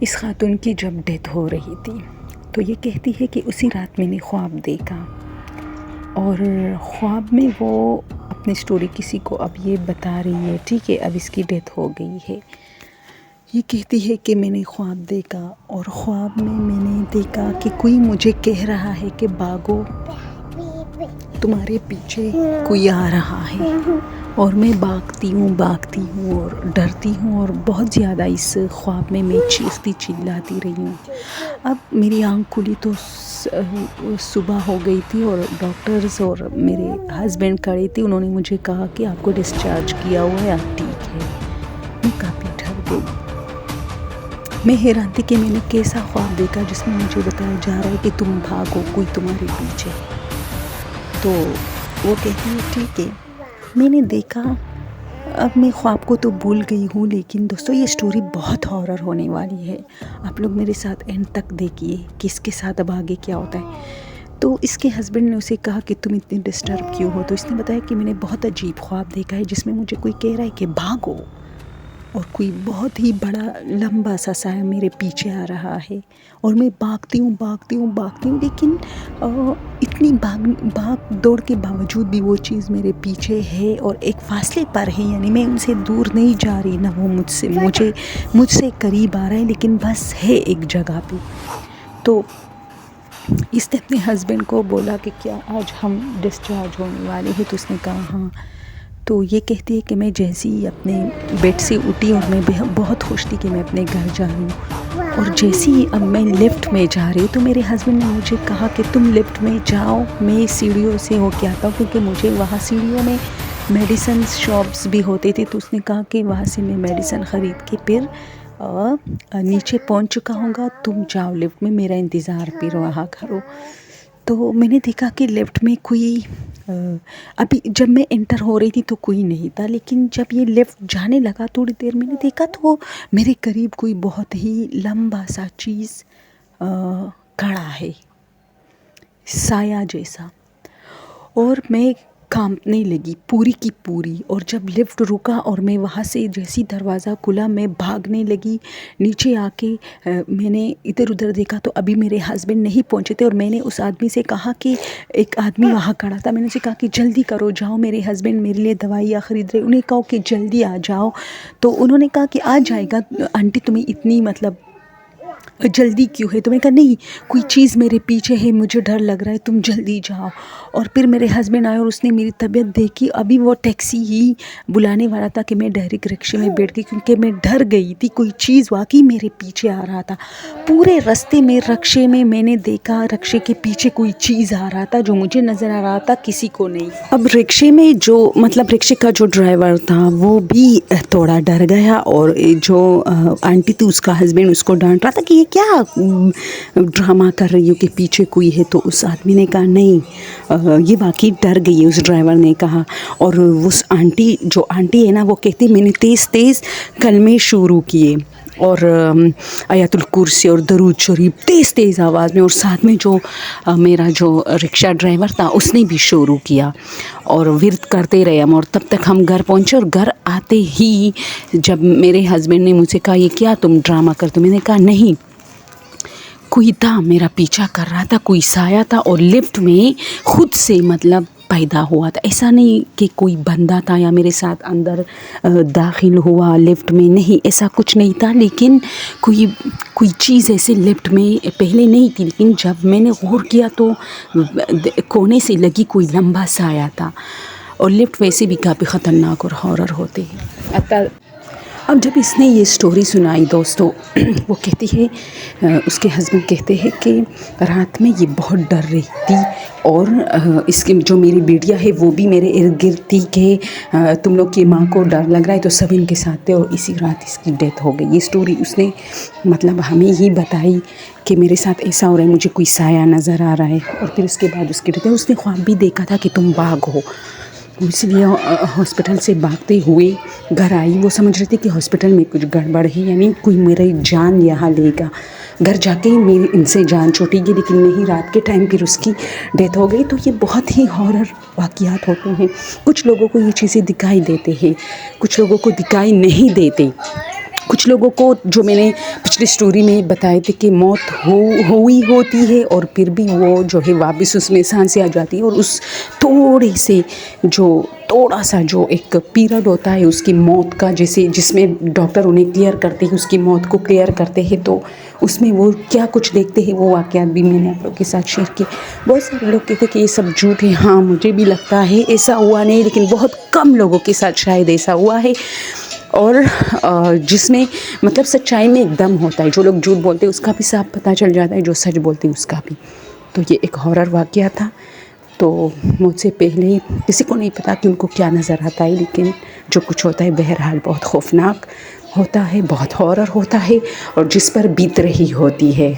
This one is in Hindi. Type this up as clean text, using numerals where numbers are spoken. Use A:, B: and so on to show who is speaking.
A: इस खातून की जब डेथ हो रही थी तो ये कहती है कि उसी रात मैंने ख्वाब देखा, और ख्वाब में वो अपनी स्टोरी किसी को अब ये बता रही है। ठीक है, अब इसकी डेथ हो गई है। ये कहती है कि मैंने ख्वाब देखा, और ख्वाब में मैंने देखा कि कोई मुझे कह रहा है कि भागो, तुम्हारे पीछे कोई आ रहा है। और मैं भागती हूँ और डरती हूँ, और बहुत ज़्यादा इस ख्वाब में मैं चीखती चिल्लाती रही हूँ। अब मेरी आँख खुली तो सुबह हो गई थी, और डॉक्टर्स और मेरे हस्बैंड खड़े थे। उन्होंने मुझे कहा कि आपको डिस्चार्ज किया हुआ है, आप ठीक है। मैं काफ़ी डर गई। मैं हैरान थी कि मैंने कैसा ख्वाब देखा जिसमें मुझे बताया जा रहा है कि तुम भागो, कोई तुम्हारे पीछे। तो वो कहती है ठीक है, मैंने देखा। अब मैं ख्वाब को तो भूल गई हूँ, लेकिन दोस्तों ये स्टोरी बहुत हॉरर होने वाली है। आप लोग मेरे साथ एंड तक देखिए कि इसके साथ अब आगे क्या होता है। तो इसके हस्बैंड ने उसे कहा कि तुम इतनी डिस्टर्ब क्यों हो। तो इसने बताया कि मैंने बहुत अजीब ख्वाब देखा है जिसमें मुझे कोई कह रहा है कि भागो, और कोई बहुत ही बड़ा लंबा सा साया मेरे पीछे आ रहा है। और मैं भागती हूँ, लेकिन इतनी भाग दौड़ के बावजूद भी वो चीज़ मेरे पीछे है और एक फासले पर है। यानी मैं उनसे दूर नहीं जा रही, ना वो मुझसे करीब आ रहा है, लेकिन बस है एक जगह पे। तो इसने अपने हस्बैंड को बोला कि क्या आज हम डिस्चार्ज होने वाले हैं। तो उसने कहा हाँ। तो ये कहती है कि मैं जैसे ही अपने बेड से उठी और मैं बहुत खुश थी कि मैं अपने घर जा रही हूँ। और जैसे ही अब मैं लिफ्ट में जा रही तो मेरे हस्बैंड ने मुझे कहा कि तुम लिफ्ट में जाओ, मैं सीढ़ियों से होके आता हूँ, क्योंकि मुझे वहाँ सीढ़ियों में मेडिसिन शॉप्स भी होते थे। तो उसने कहा कि वहाँ से मैं मेडिसिन ख़रीद के फिर नीचे पहुँच चुका हूँगा, तुम जाओ लिफ्ट में, मेरा इंतज़ार फिर वहाँ करो। तो मैंने देखा कि लिफ्ट में कोई अभी जब मैं एंटर हो रही थी तो कोई नहीं था, लेकिन जब ये लिफ्ट जाने लगा थोड़ी देर मैंने देखा तो मेरे करीब कोई बहुत ही लंबा सा चीज़ खड़ा है, साया जैसा। और मैं कांपने लगी पूरी की पूरी। और जब लिफ्ट रुका और मैं वहाँ से जैसी दरवाज़ा खुला मैं भागने लगी। नीचे आके मैंने इधर उधर देखा तो अभी मेरे हस्बैंड नहीं पहुँचे थे, और मैंने उस आदमी से कहा कि एक आदमी वहाँ खड़ा था, मैंने उसे कहा कि जल्दी करो, जाओ, मेरे हस्बैंड मेरे लिए दवाइयाँ ख़रीद रहे। उन्हें कहो कि जल्दी आ जाओ। तो उन्होंने कहा कि आ जाएगा आंटी, तुम्हें इतनी मतलब जल्दी क्यों है। तो मैंने कहा नहीं, कोई चीज़ मेरे पीछे है, मुझे डर लग रहा है, तुम जल्दी जाओ। और फिर मेरे हस्बैंड आए और उसने मेरी तबीयत देखी। अभी वो टैक्सी ही बुलाने वाला था कि मैं डायरेक्ट रिक्शे में बैठ गई, क्योंकि मैं डर गई थी। कोई चीज़ वाकई मेरे पीछे आ रहा था। पूरे रास्ते में रिक्शे में मैंने देखा रिक्शे के पीछे कोई चीज़ आ रहा था जो मुझे नज़र आ रहा था, किसी को नहीं। अब रिक्शे में जो मतलब रिक्शे का जो ड्राइवर था वो भी थोड़ा डर गया, और जो आंटी थी उसका हस्बैंड उसको डांट रहा था कि ये क्या ड्रामा कर रही हो कि पीछे कोई है। तो उस आदमी ने कहा नहीं, ये वाकई डर गई है, उस ड्राइवर ने कहा। और उस आंटी जो आंटी है ना वो कहती मैंने तेज़ तेज़ कलमे शुरू किए, और आयतुल कुर्सी और दरूद शरीफ तेज़ तेज़ आवाज़ में। और साथ में जो मेरा जो रिक्शा ड्राइवर था उसने भी शुरू किया, और विरत करते रहे हम। और तब तक हम घर पहुँचे, और घर आते ही जब मेरे हस्बैंड ने मुझसे कहा ये क्या तुम ड्रामा करते हो, मैंने कहा नहीं, कोई था मेरा पीछा कर रहा था, कोई साया था, और लिफ्ट में खुद से मतलब पैदा हुआ था। ऐसा नहीं कि कोई बंदा था या मेरे साथ अंदर दाखिल हुआ लिफ्ट में, नहीं, ऐसा कुछ नहीं था। लेकिन कोई चीज़ ऐसे लिफ्ट में पहले नहीं थी, लेकिन जब मैंने गौर किया तो कोने से लगी कोई लंबा साया था। और लिफ्ट वैसे भी काफ़ी ख़तरनाक और हॉरर होते हैं। अब जब इसने ये स्टोरी सुनाई दोस्तों, वो कहती है, उसके हस्बैंड कहते हैं कि रात में ये बहुत डर रही थी, और इसकी जो मेरी बेटियां है वो भी मेरे इर्द गिर्द थी कि तुम लोग की माँ को डर लग रहा है, तो सब इनके साथ थे, और इसी रात इसकी डेथ हो गई। ये स्टोरी उसने मतलब हमें ही बताई कि मेरे साथ ऐसा हो रहा है, मुझे कोई साया नज़र आ रहा है। और फिर उसके बाद उसकी डेथ है। उसने ख्वाब भी देखा था कि तुम भागो, इसलिए हॉस्पिटल से भागते हुए घर आई। वो समझ रही थी कि हॉस्पिटल में कुछ गड़बड़ है, यानी कोई मेरी जान यहाँ लेगा। घर जाके ही मेरी इनसे जान छूटेगी, लेकिन नहीं, रात के टाइम फिर उसकी डेथ हो गई। तो ये बहुत ही हॉरर वाक़यात होते हैं। कुछ लोगों को ये चीज़ें दिखाई देते हैं, कुछ लोगों को दिखाई नहीं देते। कुछ लोगों को, जो मैंने पिछली स्टोरी में बताए थे, कि मौत हुई होती है और फिर भी वो जो है वापस उसमें सांसें आ जाती है, और उस थोड़ा सा जो एक पीरियड होता है उसकी मौत का, जैसे जिसमें डॉक्टर उन्हें क्लियर करते हैं, उसकी मौत को क्लियर करते हैं, तो उसमें वो क्या कुछ देखते हैं, वो वाक़यात भी मैंने आप लोग के साथ शेयर किए। बहुत सारे लोग कहते हैं कि ये सब झूठ है। हाँ, मुझे भी लगता है ऐसा हुआ नहीं, लेकिन बहुत कम लोगों के साथ शायद ऐसा हुआ है, और जिसमें मतलब सच्चाई में एकदम होता है। जो लोग झूठ बोलते हैं उसका भी साफ पता चल जाता है, जो सच बोलते हैं उसका भी। तो ये एक हॉरर वाक़या था। तो मुझसे पहले किसी को नहीं पता कि उनको क्या नज़र आता है, लेकिन जो कुछ होता है बहरहाल बहुत खौफनाक होता है, बहुत हॉरर होता है, और जिस पर बीत रही होती है।